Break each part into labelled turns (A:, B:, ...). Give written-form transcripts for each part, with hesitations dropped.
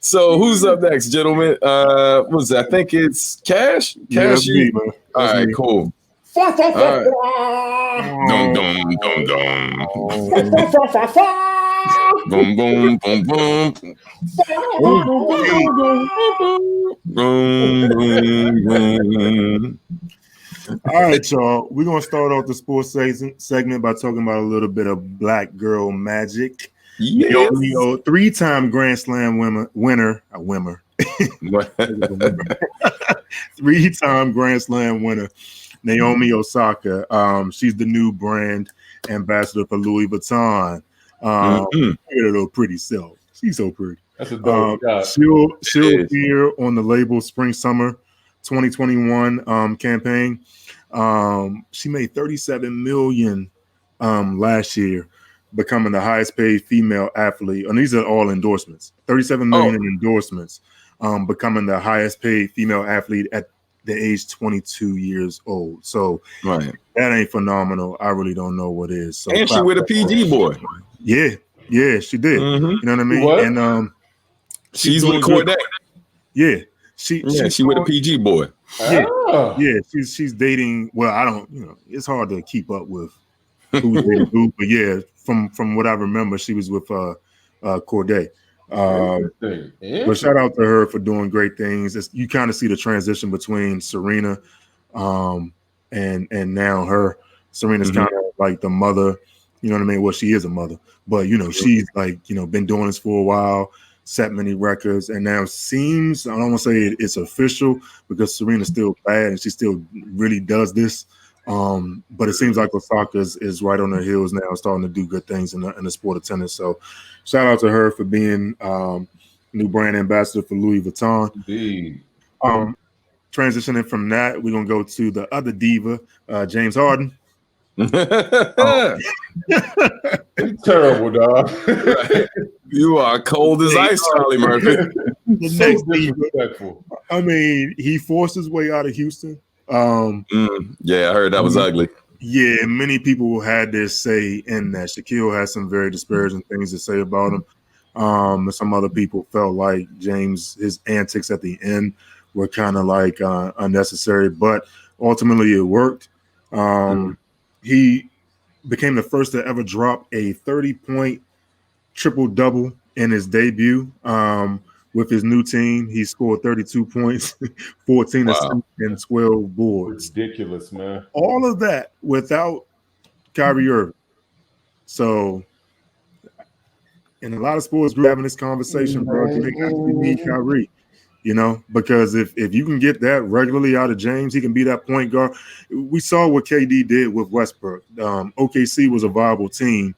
A: So who's up next, gentlemen? What's that? I think it's Cash.
B: Yeah, that's me, man.
A: All right, cool. All right. Dum dum dum dum. Boom boom boom boom. Boom boom boom.
B: All right, y'all. We're gonna start off the sports segment by talking about a little bit of black girl magic.
A: Yes.
B: Naomi, three-time Grand Slam winner. Three-time Grand Slam winner, Naomi Osaka. She's the new brand ambassador for Louis Vuitton. Look at her little pretty self. She's so pretty.
C: That's a dope shot.
B: She'll appear on the label Spring/Summer 2021 campaign. She made $37 million last year, becoming the highest paid female athlete. And these are all endorsements. $37 million in endorsements, becoming the highest paid female athlete at the age 22 years old. So that ain't phenomenal. I really don't know what is. So
A: and she with a PG boy.
B: Yeah, she did.
A: Mm-hmm.
B: You know what I mean?
C: What?
B: And
A: she's with Corday.
B: Yeah. She
A: with a PG boy.
B: Yeah, she's dating. Well, I don't, it's hard to keep up with who's dating who, but yeah, from what I remember, she was with Corday. But shout out to her for doing great things. You kind of see the transition between Serena and now her. Serena's kind of like the mother, you know what I mean? Well, she is a mother, but she's like, been doing this for a while, set many records, and now seems, I don't want to say it's official because Serena's still bad and she still really does this. But it seems like Osaka is right on her heels now, starting to do good things in the sport of tennis. So shout out to her for being new brand ambassador for Louis Vuitton.
C: Indeed.
B: Transitioning from that, we're going to go to the other diva, James Harden.
C: Terrible, dog.
A: You are cold as ice, Charlie Murphy.
C: Disrespectful.
B: I mean, he forced his way out of Houston.
A: Yeah, I heard that was ugly.
B: Yeah, many people had their say in that. Shaquille had some very disparaging things to say about him. Some other people felt like his antics at the end were kind of like unnecessary, but ultimately it worked. He became the first to ever drop a 30-point triple-double in his debut. With his new team, he scored 32 points, 14 assists, and 12 boards.
C: Ridiculous, man.
B: All of that without Kyrie Irving. So, in a lot of sports, we're having this conversation, bro. Do they actually need Kyrie? Because if you can get that regularly out of James, he can be that point guard. We saw what KD did with Westbrook. OKC was a viable team,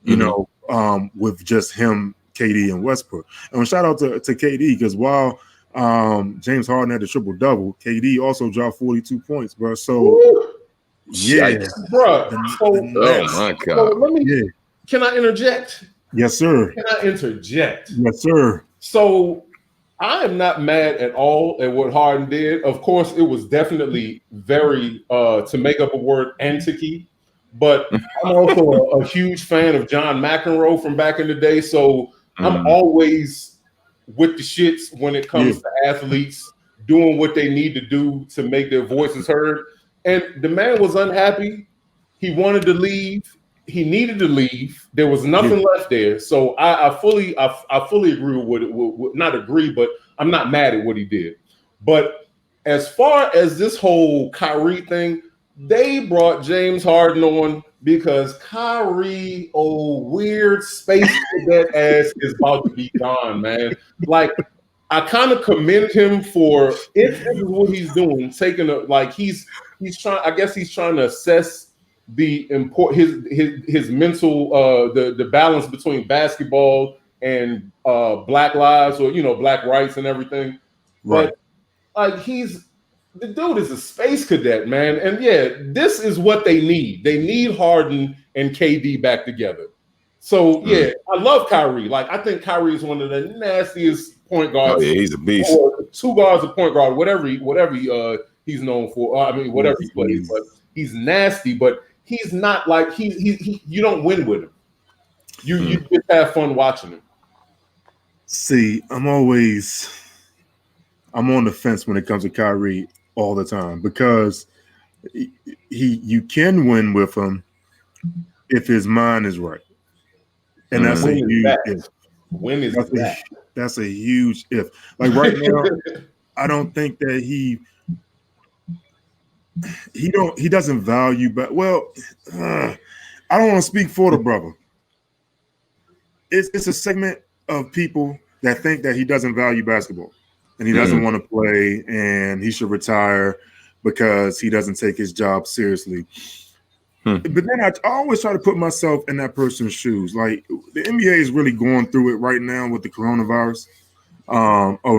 B: with just him, KD, and Westbrook. And shout out to KD, because while James Harden had the triple-double, KD also dropped 42 points, bro. So,
C: bro.
A: Oh, my God.
C: Can I interject?
B: Yes, sir.
C: Can I interject?
B: Yes, sir.
C: So, I am not mad at all at what Harden did. Of course, it was definitely very, to make up a word, anticky. But I'm also a huge fan of John McEnroe from back in the day. So I'm always with the shits when it comes to athletes doing what they need to do to make their voices heard. And the man was unhappy. He wanted to leave. He needed to leave. There was nothing left there. So I fully agree with it. Not agree, but I'm not mad at what he did. But as far as this whole Kyrie thing, they brought James Harden on because Kyrie, weird space cadet ass, is about to be gone, man. Like, I kind of commend him for if this is what he's doing, he's trying. I guess he's trying to assess the his mental the balance between basketball and Black lives, or Black rights and everything. Right. But like, the dude is a space cadet, man. And yeah, this is what they need. They need Harden and KD back together. So yeah, I love Kyrie. Like, I think Kyrie is one of the nastiest point guards.
A: Oh yeah, he's a beast.
C: Or two guards, a point guard, whatever he's known for. Whatever he plays, but he's nasty. But he's not like he you don't win with him. You just have fun watching him.
B: See, I'm on the fence when it comes to Kyrie all the time because you can win with him if his mind is right. And that's a huge if.
C: When is that?
B: That's a huge if. Like right now, I don't think that he doesn't value, but I don't want to speak for the brother. It's a segment of people that think that he doesn't value basketball and he doesn't want to play and he should retire because he doesn't take his job seriously. But then I always try to put myself in that person's shoes. Like the NBA is really going through it right now with the coronavirus.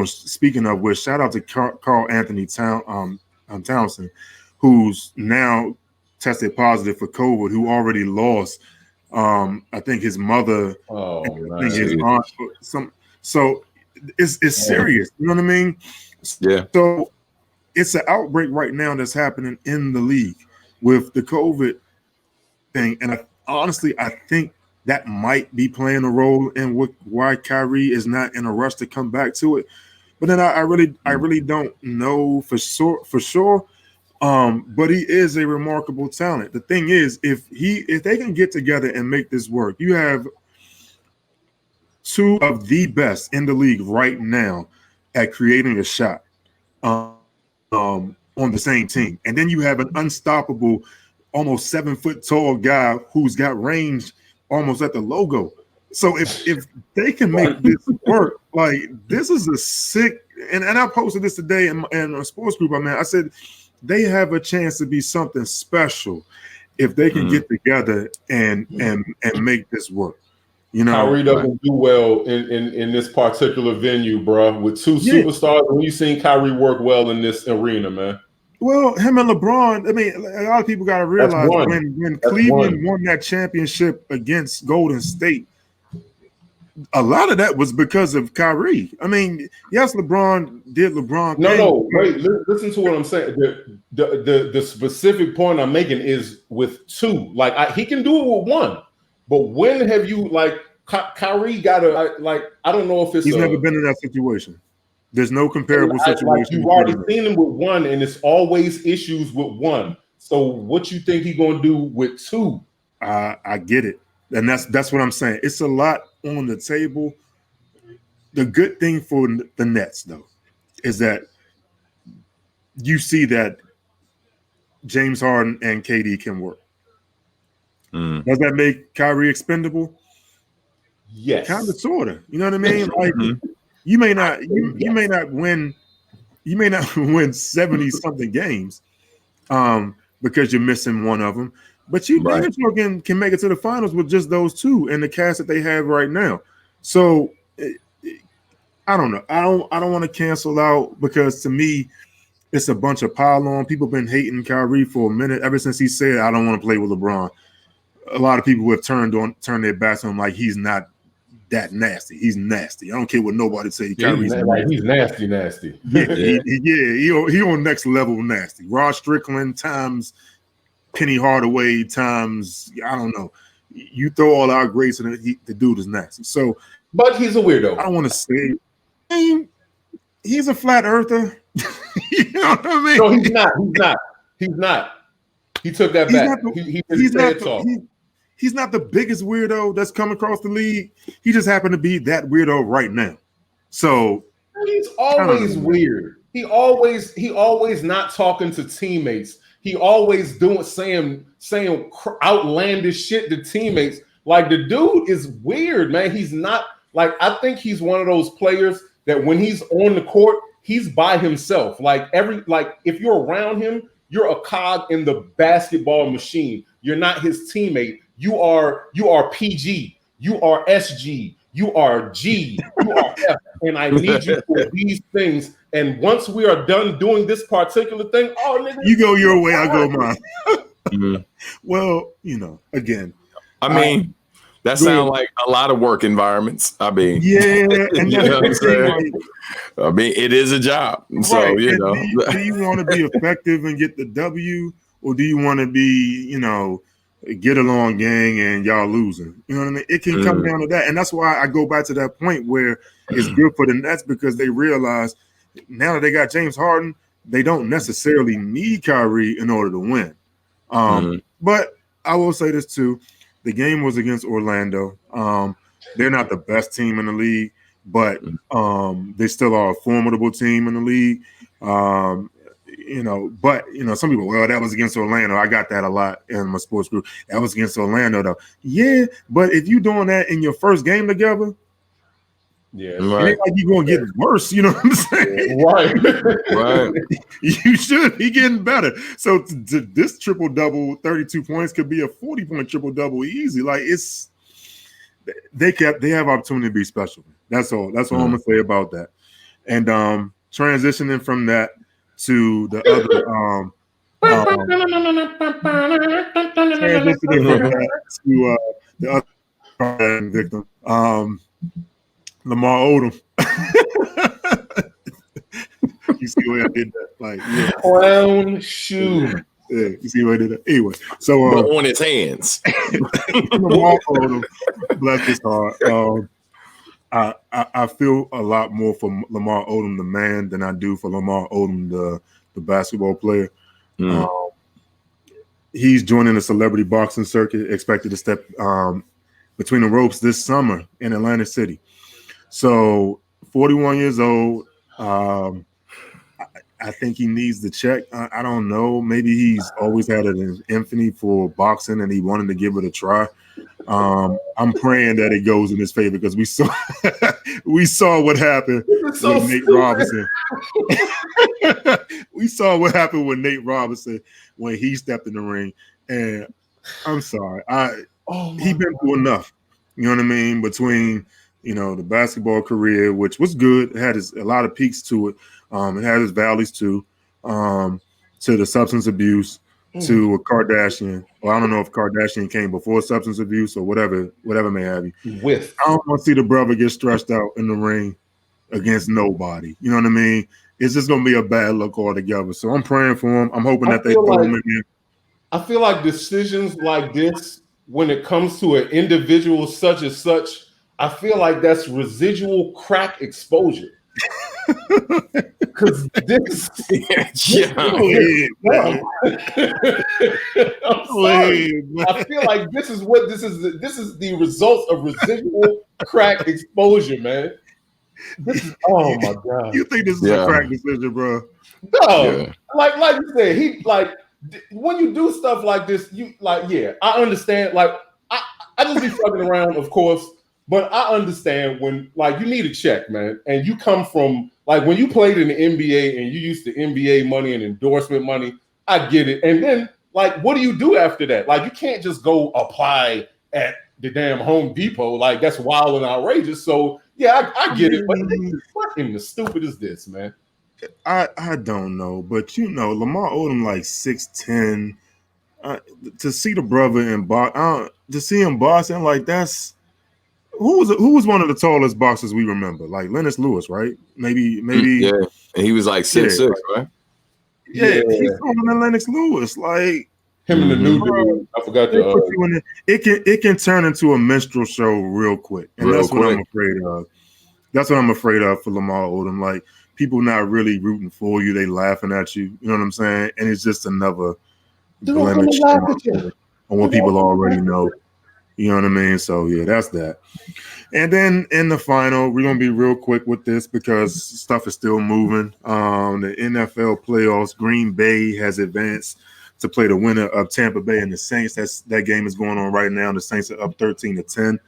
B: Speaking of which, shout out to Carl Anthony Townsend, who's now tested positive for COVID, who already lost. I think his mother, his aunt, so it's serious. You know what I mean?
A: Yeah.
B: So it's an outbreak right now that's happening in the league with the COVID thing, and honestly, I think that might be playing a role in why Kyrie is not in a rush to come back to it. But then I really don't know for sure. But he is a remarkable talent. The thing is, if they can get together and make this work, you have two of the best in the league right now at creating a shot on the same team. And then you have an unstoppable, almost 7 foot tall guy who's got range almost at the logo. So if they can make this work, like this is a sick, and I posted this today in a sports group. I said they have a chance to be something special if they can get together and make this work. You know,
C: Kyrie doesn't do well in this particular venue, bro. With two superstars, when you seen Kyrie work well in this arena, man.
B: Well, him and LeBron. I mean, a lot of people got to realize when Cleveland won that championship against Golden State, a lot of that was because of Kyrie. I mean, yes, LeBron did LeBron.
C: No, wait. Listen to what I'm saying. The specific point I'm making is with two. Like he can do it with one, but when have you Kyrie got to I don't know if it's
B: he's never been in that situation. There's no comparable situation.
C: You've already seen him with one, and it's always issues with one. So what you think he's gonna do with two?
B: I get it. And that's what I'm saying. It's a lot on the table. The good thing for the Nets, though, is that you see that James Harden and KD can work. Does that make Kyrie expendable?
C: Yes.
B: Kind of, sort of. You know what I mean? Like you may not win 70-something games because you're missing one of them. But you can make it to the finals with just those two and the cast that they have right now. So I don't know. I don't want to cancel out because to me, it's a bunch of pile on. People have been hating Kyrie for a minute ever since he said, "I don't want to play with LeBron." A lot of people have turned their backs on him like he's not that nasty. He's nasty. I don't care what nobody say.
C: Kyrie's nasty.
B: He on next level nasty. Rod Strickland times Penny Hardaway times, I don't know. You throw all our grades and the dude is nasty. So,
C: but he's a weirdo.
B: I don't want to say he's a flat earther. You know what I mean?
C: No, he's not. He took that back.
B: He's not the biggest weirdo that's come across the league. He just happened to be that weirdo right now. So
C: he's always weird. He always not talking to teammates. He always saying outlandish shit to teammates. Like the dude is weird, man. He's not I think he's one of those players that when he's on the court, he's by himself. If you're around him, you're a cog in the basketball machine. You're not his teammate. You are PG. You are SG. You are G. You are F. And I need you for these things. And once we are done doing this particular thing, nigga,
B: you go your way, I go mine. Well, again.
A: I mean, that sounds like a lot of work environments. I mean,
B: and
A: you know what I'm saying? I mean, it is a job. So, do
B: you want to be effective and get the W, or do you want to be, get along gang and y'all losing? You know what I mean? It can come down to that. And that's why I go back to that point where it's good for the Nets because they realize now that they got James Harden, they don't necessarily need Kyrie in order to win. But I will say this too. The game was against Orlando. They're not the best team in the league, but they still are a formidable team in the league. Some people, well, that was against Orlando. I got that a lot in my sports group. That was against Orlando, though. Yeah, but if you're doing that in your first game together, it ain't like you're going to get worse. You know what I'm saying?
C: Right.
B: You should be getting better. So this triple-double, 32 points, could be a 40-point triple-double easy. Like, they have opportunity to be special. That's all. That's all I'm going to say about that. And transitioning from that to the other the other victim, Lamar Odom. You see where I did that? Like, yeah.
C: Clown shoe.
B: Yeah, you see where I did that? Anyway, so
A: on his hands.
B: Lamar Odom, bless his heart. I feel a lot more for Lamar Odom, the man, than I do for Lamar Odom, the basketball player. He's joining the celebrity boxing circuit, expected to step between the ropes this summer in Atlantic City. So 41 years old. I think he needs the check. I don't know. Maybe he's always had an infinity for boxing and he wanted to give it a try. I'm praying that it goes in his favor because we saw what happened with Nate Robinson. We saw what happened with Nate Robinson when he stepped in the ring. And I'm sorry. He been through enough. You know what I mean? Between the basketball career, which was good, it had a lot of peaks to it. It had its valleys too. To the substance abuse, to a Kardashian. Well, I don't know if Kardashian came before substance abuse or whatever may have you. I don't want to see the brother get stretched out in the ring against nobody. You know what I mean? It's just going to be a bad look altogether. So I'm praying for him. I'm hoping that they throw him in there.
C: I feel like decisions like this, when it comes to an individual such as such, I feel like that's residual crack exposure. Because this I feel like this is the result of residual crack exposure, man. Oh my god!
B: You think this is a crack decision, bro?
C: No, like you said, when you do stuff like this, I understand. Like I just be fucking around, of course. But I understand when, you need a check, man, and you come from, when you played in the NBA and you used the NBA money and endorsement money, I get it. And then, what do you do after that? You can't just go apply at the damn Home Depot. That's wild and outrageous. So, yeah, I get it. But what in the stupid is this, man?
B: I don't know. But, Lamar Odom, 6'10". To see the brother in boxing, to see him boxing, that's... Who was one of the tallest boxers we remember? Lennox Lewis, right? Maybe.
A: Yeah, and he was 6'6", right?
B: Yeah, he's taller than Lennox Lewis.
C: Him and the new dude. I forgot to.
B: It can turn into a minstrel show real quick, and that's what I'm afraid of. That's what I'm afraid of for Lamar Odom. People not really rooting for you; they laughing at you. You know what I'm saying? And it's just another blemish on what people already know. You know what I mean? So, yeah, that's that. And then in the final, we're going to be real quick with this because stuff is still moving. The NFL playoffs, Green Bay has advanced to play the winner of Tampa Bay and the Saints. That game is going on right now. The Saints are up 13-10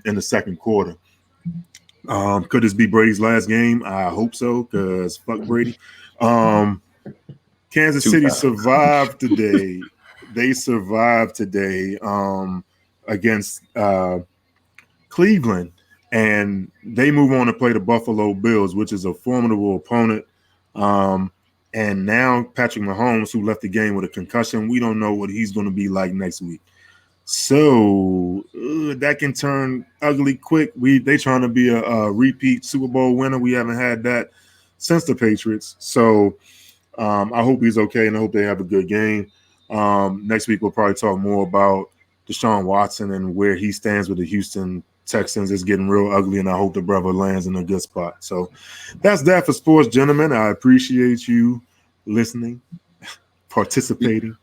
B: in the second quarter. Could this be Brady's last game? I hope so because fuck Brady. Kansas City survived today. They survived today against Cleveland, and they move on to play the Buffalo Bills, which is a formidable opponent. And now Patrick Mahomes, who left the game with a concussion, we don't know what he's going to be like next week. So that can turn ugly quick. They trying to be a repeat Super Bowl winner. We haven't had that since the Patriots. So I hope he's okay, and I hope they have a good game. Next week we'll probably talk more about Deshaun Watson and where he stands with the Houston Texans is getting real ugly, and I hope the brother lands in a good spot. So that's that for sports, gentlemen. I appreciate you listening, participating.